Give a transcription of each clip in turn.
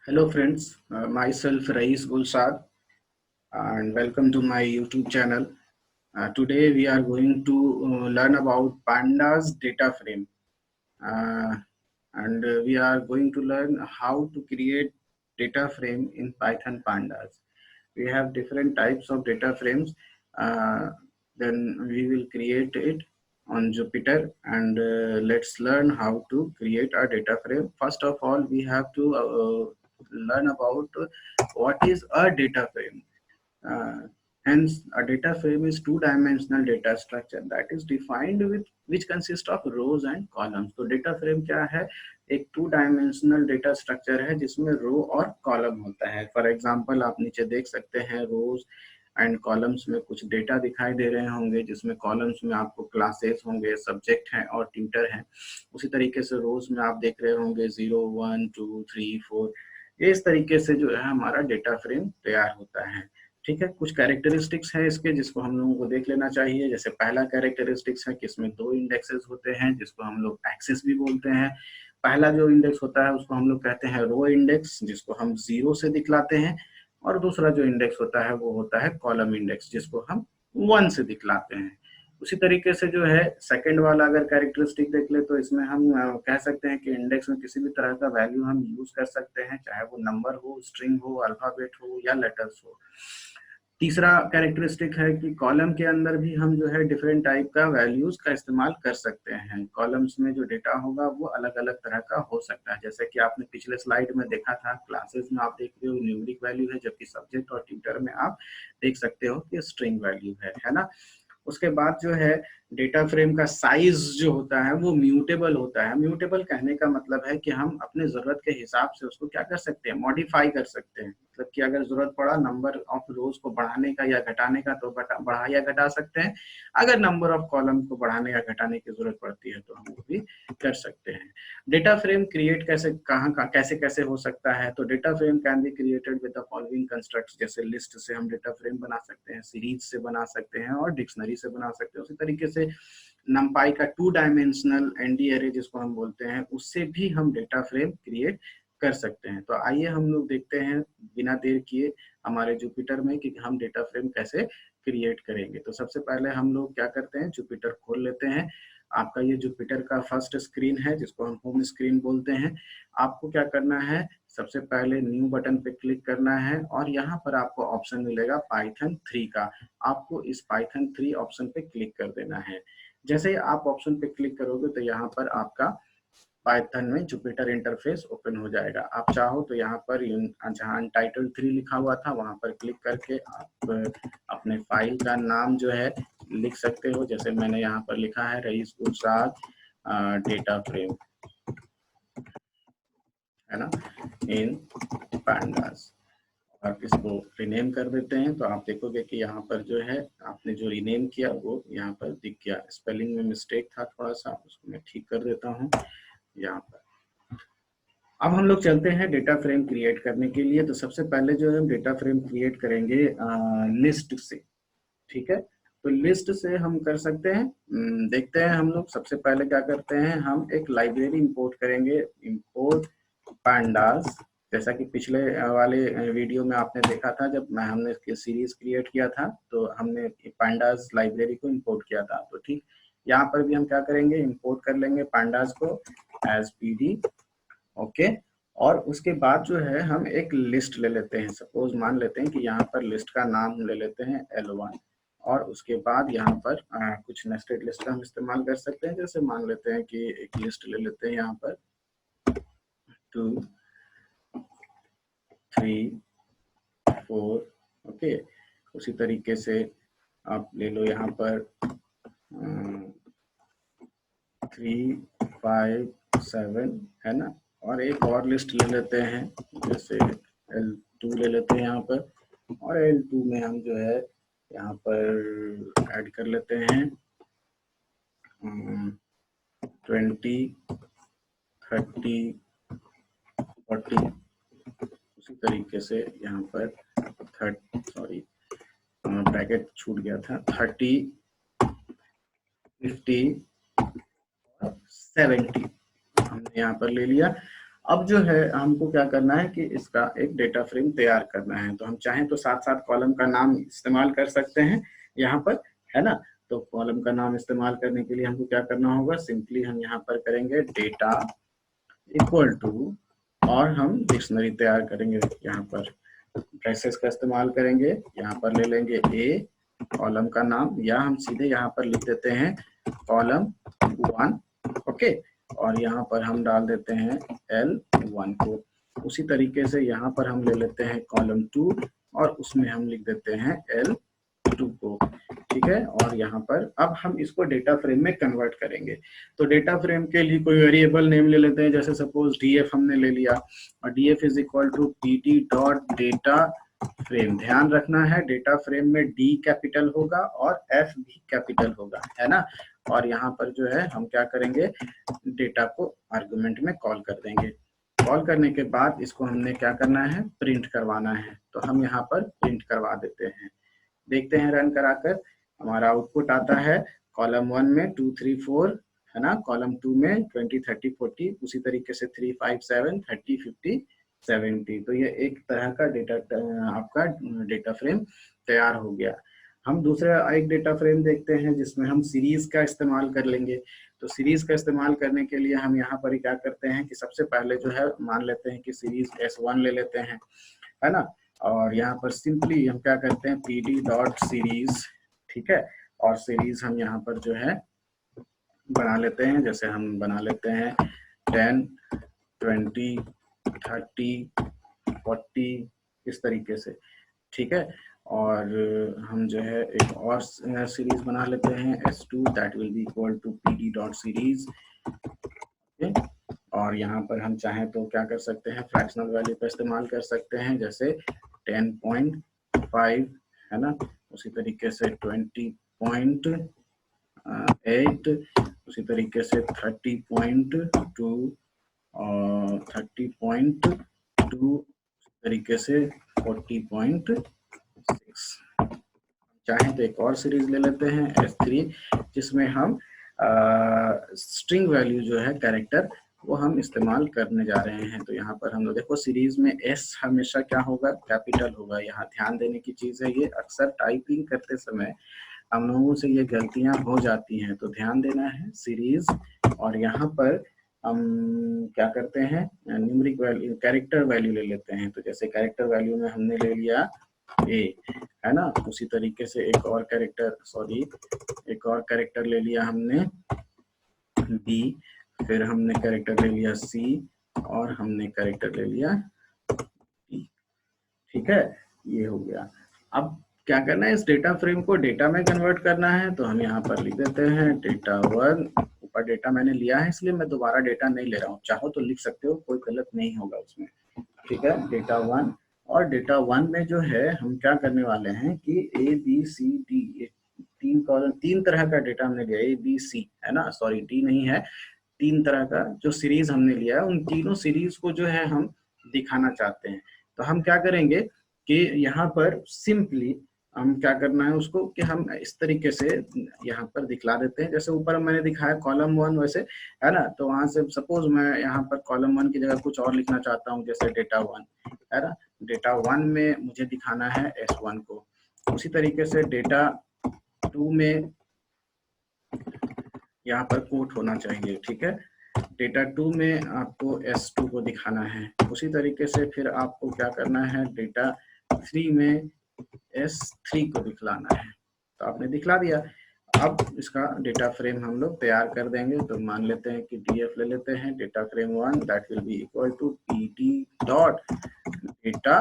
Hello friends, myself Rais Gulsad and welcome to my YouTube channel. Today we are going to learn about Pandas data frame uh, and we are going to learn how to create data frame in Python Pandas. We have different types of data frames. Uh, then we will create it on Jupyter and let's learn how to create our data frame. First of all, we have to learn about what is a data frame. Uh, Hence, a data frame is two-dimensional data structure that is defined with which consists of rows and columns. तो data frame क्या है? एक two-dimensional data structure है जिसमें row और column होता है. For example, आप नीचे देख सकते हैं rows एंड कॉलम्स में कुछ डेटा दिखाई दे रहे होंगे जिसमें कॉलम्स में आपको क्लासेस होंगे, सब्जेक्ट हैं और ट्यूटर हैं. उसी तरीके से रोज में आप देख रहे होंगे 0 1 2 3 4. ये इस तरीके से जो है हमारा डेटा फ्रेम तैयार होता है. ठीक है, कुछ कैरेक्टरिस्टिक्स है इसके जिसको हम लोगों को देख लेना चाहिए. जैसे पहला कैरेक्टरिस्टिक्स है कि इसमें दो इंडेक्सेस होते हैं जिसको हम लोग एक्सेस भी बोलते हैं. पहला जो इंडेक्स होता है उसको हम लोग कहते हैं रो इंडेक्स जिसको हम 0 से दिखलाते हैं और दूसरा जो इंडेक्स होता है वो होता है कॉलम इंडेक्स जिसको हम 1 से दिखलाते हैं. उसी तरीके से जो है सेकंड वाला अगर कैरेक्टरिस्टिक देख ले तो इसमें हम कह सकते हैं कि इंडेक्स में किसी भी तरह का वैल्यू हम यूज कर सकते हैं, चाहे वो नंबर हो, स्ट्रिंग हो, अल्फाबेट हो या लेटर्स हो. तीसरा कैरेक्टरिस्टिक है कि कॉलम के अंदर भी हम जो है डिफरेंट टाइप का वैल्यूज का इस्तेमाल कर सकते हैं. कॉलम्स में जो डेटा होगा वो अलग अलग तरह का हो सकता है. जैसे कि आपने पिछले स्लाइड में देखा था, क्लासेस में आप देख रहे हो न्यूमेरिक वैल्यू है जबकि सब्जेक्ट और ट्यूटर में आप देख सकते हो कि स्ट्रिंग वैल्यू है ना. उसके बाद जो है डेटा फ्रेम का साइज जो होता है वो म्यूटेबल होता है. म्यूटेबल कहने का मतलब है कि हम अपने जरूरत के हिसाब से उसको क्या कर सकते हैं, मॉडिफाई कर सकते हैं. मतलब कि अगर जरूरत पड़ा नंबर ऑफ रोज को बढ़ाने का या घटाने का तो बढ़ा या घटा सकते हैं. अगर नंबर ऑफ कॉलम को बढ़ाने या घटाने की जरूरत पड़ती है तो हम वो भी कर सकते हैं. डेटा फ्रेम क्रिएट कैसे कैसे कैसे हो सकता है, तो data frame can be created with the following constructs. जैसे लिस्ट से हम डेटा फ्रेम बना सकते हैं, सीरीज से बना सकते हैं और डिक्शनरी से बना सकते हैं. उसी तरीके से नंपाई का टू डायमेंशनल एनडी एरे जिसको हम बोलते हैं उससे भी हम डेटा फ्रेम क्रिएट कर सकते हैं. तो आइए हम लोग देखते हैं बिना देर किए हमारे जुपिटर में कि हम डेटा फ्रेम कैसे क्रिएट करेंगे. तो सबसे पहले हम लोग क्या करते हैं, जुपिटर खोल लेते हैं. आपका ये जुपिटर का फर्स्ट स्क्रीन है जिसको हम होम स्क्रीन बोलते हैं. आपको क्या करना है, सबसे पहले न्यू बटन पे क्लिक करना है और यहाँ पर आपको ऑप्शन मिलेगा पाइथन 3 का. आपको इस पाइथन 3 ऑप्शन पे क्लिक कर देना है. जैसे ही आप ऑप्शन पे क्लिक करोगे तो यहाँ पर आपका पाइथन में जुपिटर इंटरफेस ओपन हो जाएगा. आप चाहो तो यहाँ पर जहाँ अनटाइटल्ड 3 लिखा हुआ था वहां पर क्लिक करके आप अपने फाइल का नाम जो है लिख सकते हो. जैसे मैंने यहाँ पर लिखा है रईस गुलसाद डेटा फ्रेम, है ना, इन pandas. और इसको रिनेम कर देते हैं तो आप देखोगे कि यहाँ पर जो है आपने जो रिनेम किया वो यहाँ पर दिख गया. स्पेलिंग में मिस्टेक था थोड़ा सा, उसको मैं ठीक कर देता हूँ यहाँ पर. अब हम लोग चलते हैं डेटा फ्रेम क्रिएट करने के लिए. तो सबसे पहले जो है हम डेटा फ्रेम क्रिएट करेंगे लिस्ट से. ठीक है, तो लिस्ट से हम कर सकते हैं. देखते हैं हम लोग. सबसे पहले क्या करते हैं, हम एक लाइब्रेरी इंपोर्ट करेंगे, इंपोर्ट pandas. जैसा कि पिछले वाले वीडियो में आपने देखा था जब हमने सीरीज क्रिएट किया था तो हमने pandas लाइब्रेरी को इंपोर्ट किया था. तो ठीक यहाँ पर भी हम क्या करेंगे, इंपोर्ट कर लेंगे pandas को एज pd. ओके, और उसके बाद जो है हम एक लिस्ट ले लेते हैं. सपोज मान लेते हैं कि यहाँ पर लिस्ट का नाम ले लेते हैं L1 और उसके बाद यहाँ पर कुछ नेस्टेड लिस्ट का हम इस्तेमाल कर सकते हैं. जैसे मान लेते हैं कि एक लिस्ट ले लेते हैं यहाँ पर 2 3 4. ओके, उसी तरीके से आप ले लो यहाँ पर 3 5 7, है ना. और एक और लिस्ट ले लेते हैं जैसे L2 ले लेते हैं यहाँ पर. और L2 में हम जो है यहाँ पर ऐड कर लेते हैं 20 30 40. उसी तरीके से यहाँ पर ब्रैकेट छूट गया था, 30 50 70 हमने यहाँ पर ले लिया. अब जो है हमको क्या करना है कि इसका एक डेटा फ्रेम तैयार करना है। तो हम चाहें तो साथ साथ कॉलम का नाम इस्तेमाल कर सकते हैं यहाँ पर, है ना। तो कॉलम का नाम इस्तेमाल करने के लिए हमको क्या करना होगा, सिंपली हम यहाँ पर करेंगे डेटा इक्वल टू, और हम डिक्शनरी तैयार करेंगे। यहाँ पर ब्रेसेस का इस्तेमाल करेंगे, यहाँ पर ले लेंगे ए कॉलम का नाम, या हम सीधे यहाँ पर लिख देते हैं कॉलम 1, ओके, और यहाँ पर हम डाल देते हैं L1 को। उसी तरीके से यहाँ पर हम ले लेते हैं कॉलम 2 और उसमें हम लिख देते हैं L2 को, ठीक है। और यहाँ पर अब हम इसको डेटा फ्रेम में कन्वर्ट करेंगे। तो डेटा फ्रेम के लिए कोई वेरिएबल नेम ले लेते हैं, जैसे सपोज df हमने ले लिया, और df is equal to pt dot data frame. ध्यान रखना है डेटा फ्रेम में d कैपिटल होगा और f भी कैपिटल होगा, है ना। और यहाँ पर जो है हम क्या करेंगे, डेटा को आर्गुमेंट में कॉल कर देंगे। कॉल करने के बाद इसको हमने क्या करना है, प्रिंट करवाना है। तो हम यहाँ पर प्रिंट करवा देते हैं। देखते हैं रन कराकर, हमारा आउटपुट आता है कॉलम 1 में 2 3 4, है ना। कॉलम 2 में 20 30 40, उसी तरीके से 3 5 7 30 50 70। तो ये एक तरह का डेटा आपका डेटा फ्रेम तैयार हो गया। हम दूसरा एक डेटा फ्रेम देखते हैं जिसमें हम सीरीज का इस्तेमाल कर लेंगे। तो सीरीज का इस्तेमाल करने के लिए हम यहाँ पर क्या करते हैं कि सबसे पहले जो है मान लेते हैं कि सीरीज S1 ले लेते हैं, है ना। और यहाँ पर सिंपली हम क्या करते हैं pd डॉट सीरीज, ठीक है। और सीरीज हम यहाँ पर जो है बना लेते हैं, जैसे हम बना लेते हैं 10 20 30 40 इस तरीके से, ठीक है। और हम जो है एक और सीरीज बना लेते हैं S2 that will be equal to pd dot series, और यहाँ पर हम चाहें तो क्या कर सकते हैं, फ्रैक्शनल वैल्यू का इस्तेमाल कर सकते हैं, जैसे 10.5, है ना। उसी तरीके से 20.8, उसी तरीके से 30.2 और 30.2, तरीके से 40.6। चाहें तो एक और सीरीज ले लेते हैं S3, जिसमें हम स्ट्रिंग वैल्यू जो है कैरेक्टर वो हम इस्तेमाल करने जा रहे हैं। तो यहाँ पर हम लोग देखो सीरीज में S हमेशा क्या होगा, कैपिटल होगा। यहाँ ध्यान देने की चीज है, ये अक्सर टाइपिंग करते समय हम लोगों से ये गलतियां हो जाती हैं, तो ध्यान देना है सीरीज। और यहाँ पर हम क्या करते हैं, न्यूमेरिक वैल्यू कैरेक्टर वैल्यू ले लेते हैं। तो जैसे कैरेक्टर वैल्यू में हमने ले लिया A, है ना। उसी तरीके से एक और कैरेक्टर ले लिया हमने B, फिर हमने कैरेक्टर ले लिया C, और हमने कैरेक्टर ले लिया D, ठीक है। ये हो गया। अब क्या करना है, इस डेटा फ्रेम को डेटा में कन्वर्ट करना है। तो हम यहाँ पर लिख देते हैं डेटा 1, ऊपर डेटा मैंने लिया है इसलिए मैं दोबारा डेटा नहीं ले रहा हूँ, चाहो तो लिख सकते हो, कोई गलत नहीं होगा उसमें, ठीक है। डेटा 1, और डेटा 1 में जो है हम क्या करने वाले हैं कि ABCD, तीन तरह का डेटा हमने लिया, ABC, है ना, सॉरी D नहीं है, 3 तरह का जो सीरीज हमने लिया है, उन तीनों सीरीज को जो है हम दिखाना चाहते हैं। तो हम क्या करेंगे कि यहाँ पर सिंपली हम क्या करना है उसको कि हम इस तरीके से यहाँ पर दिखला देते हैं, जैसे ऊपर मैंने दिखाया कॉलम 1 वैसे, है ना। तो वहां से सपोज मैं यहाँ पर कॉलम 1 की जगह कुछ और लिखना चाहता हूँ, जैसे डेटा 1, है ना। डेटा 1 में मुझे दिखाना है S1 को। उसी तरीके से डेटा 2 में यहाँ पर कोट होना चाहिए, ठीक है। डेटा 2 में आपको S2 को दिखाना है। उसी तरीके से फिर आपको क्या करना है, डेटा 3 में S3 को दिखलाना है। तो आपने दिखला दिया। अब इसका डेटा फ्रेम हम लोग तैयार कर देंगे। तो मान लेते हैं कि DF ले लेते हैं, data frame 1 that will be equal to PD dot data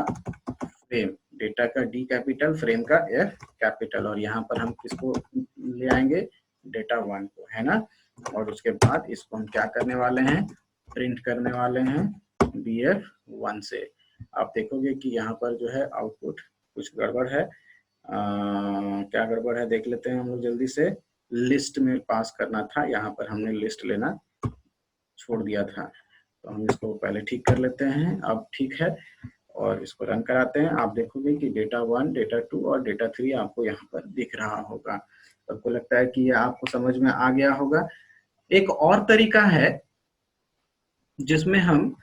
frame, data का D कैपिटल, फ्रेम का F कैपिटल, और यहाँ पर हम किसको ले आएंगे, डेटा 1 को, है ना। और उसके बाद इसको हम क्या करने वाले हैं, प्रिंट करने वाले हैं BF1 से। आप देखोगे कि यहाँ पर जो है आउटपुट कुछ गड़बड़ है। क्या गड़बड़ है देख लेते हैं हम लोग जल्दी से। लिस्ट में पास करना था, यहाँ पर हमने लिस्ट लेना छोड़ दिया था, तो हम इसको पहले ठीक कर लेते हैं। अब ठीक है, और इसको रन कराते हैं। आप देखोगे कि डेटा 1, डेटा 2 और डेटा 3 आपको यहाँ पर दिख रहा होगा। सबको लगता है कि ये आपको समझ में आ गया होगा। एक और तरीका है जिसमें हम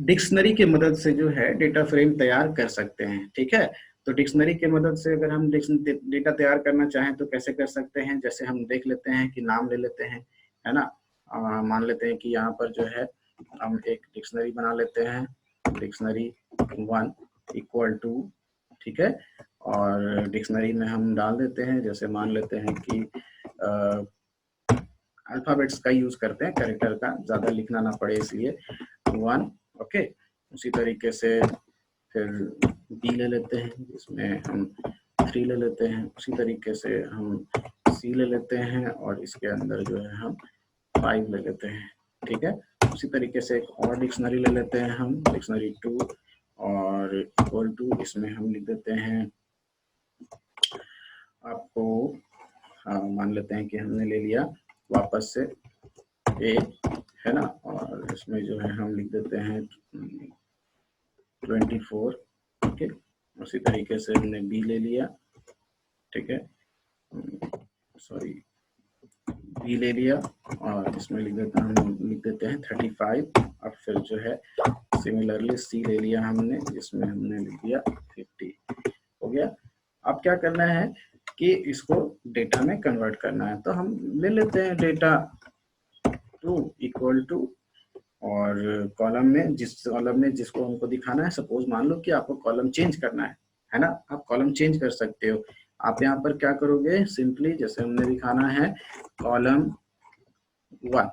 डिक्शनरी के मदद से जो है डेटा फ्रेम तैयार कर सकते हैं। ठीक है, तो डिक्शनरी के मदद से अगर हम डेटा तैयार करना चाहें तो कैसे कर सकते हैं, जैसे हम देख लेते हैं कि नाम ले लेते हैं, है ना। मान लेते हैं कि यहाँ पर जो है हम एक डिक्शनरी बना लेते हैं, डिक्शनरी 1 इक्वल टू, ठीक है, और डिक्शनरी में हम डाल देते हैं, जैसे मान लेते हैं कि अल्फाबेट्स का यूज करते हैं, कैरेक्टर का ज्यादा लिखना ना पड़े इसलिए 1। ओके, उसी तरीके से फिर बी ले लेते हैं, जिसमें हम 3 ले लेते हैं, उसी तरीके से हम सी ले लेते हैं और इसके अंदर जो है हम 5 ले लेते हैं। ठीक है, उसी तरीके से एक और डिक्शनरी ले लेते हैं हम, डिक्शनरी 2 और इक्वल टू, इसमें हम लिख देते हैं आपको, मान लेते हैं कि हमने ले लिया वापस से ए, है ना, और इसमें जो है हम लिख देते हैं 24। ठीक है, उसी तरीके से हमने बी ले लिया, ठीक है, सॉरी बी ले लिया और इसमें लिख देते हैं 35। और फिर जो है सिमिलरली सी ले लिया हमने, जिसमें हमने लिख दिया 50। हो गया। अब क्या करना है कि इसको डेटा में कन्वर्ट करना है, तो हम ले लेते हैं डेटा 2 इक्वल टू, और कॉलम में जिसको हमको दिखाना है, सपोज मान लो कि आपको कॉलम चेंज करना है ना, आप कॉलम चेंज कर सकते हो। आप यहाँ पर क्या करोगे, सिंपली जैसे हमने दिखाना है कॉलम 1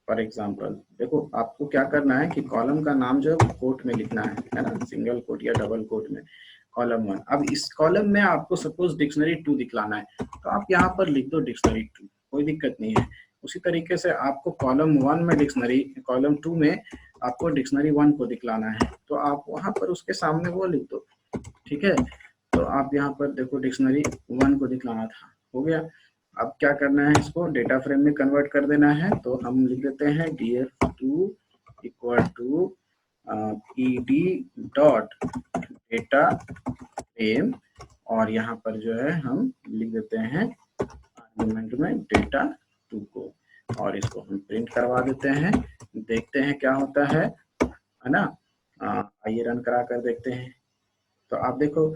फॉर एग्जांपल, देखो आपको क्या करना है कि कॉलम का नाम जो है कोट में लिखना है ना, सिंगल कोट या डबल कोट में, कॉलम 1। अब इस कॉलम में आपको सपोज डिक्शनरी 2 दिखलाना है, तो आप यहाँ पर लिख दो डिक्शनरी 2, कोई दिक्कत नहीं है। उसी तरीके से आपको कॉलम 1 में डिक्शनरी, कॉलम 2 में आपको डिक्शनरी 1 को दिखलाना है, तो आप वहां पर उसके सामने वो लिख दो। ठीक है, तो आप यहाँ पर देखो डिक्शनरी 1 को दिखलाना था, हो गया। अब क्या करना है, इसको डेटा फ्रेम में कन्वर्ट कर देना है, तो हम लिख देते हैं df2 equal to ed dot data frame, और यहाँ पर जो है हम लिख देते हैं आर्गुमेंट में डेटा 2 को, और इसको हम प्रिंट करवा देते हैं। देखते हैं क्या होता है ना। आइए रन करा कर देखते हैं। तो आप देखो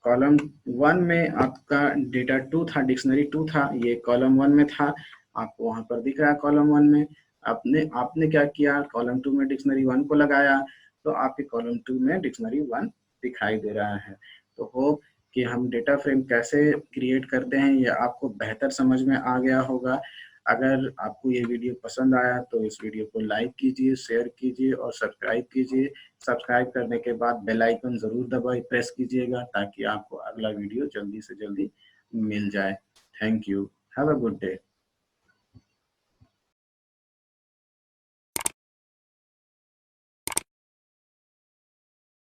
कॉलम 1 में आपका डेटा 2 था, डिक्शनरी 2 था, ये कॉलम 1 में था, आपको वहां पर दिख रहा है कॉलम 1 में। आपने क्या किया, कॉलम 2 में डिक्शनरी 1 को लगाया, तो आपके कॉलम 2 में डिक्शनरी 1 दिखाई दे रहा है। तो होप कि हम डेटा फ्रेम कैसे क्रिएट करते हैं ये आपको बेहतर समझ में आ गया होगा। अगर आपको ये वीडियो पसंद आया तो इस वीडियो को लाइक कीजिए, शेयर कीजिए और सब्सक्राइब कीजिए। सब्सक्राइब करने के बाद बेल आइकन जरूर दबाइए, प्रेस कीजिएगा, ताकि आपको अगला वीडियो जल्दी से जल्दी मिल जाए। Thank you, have a good day.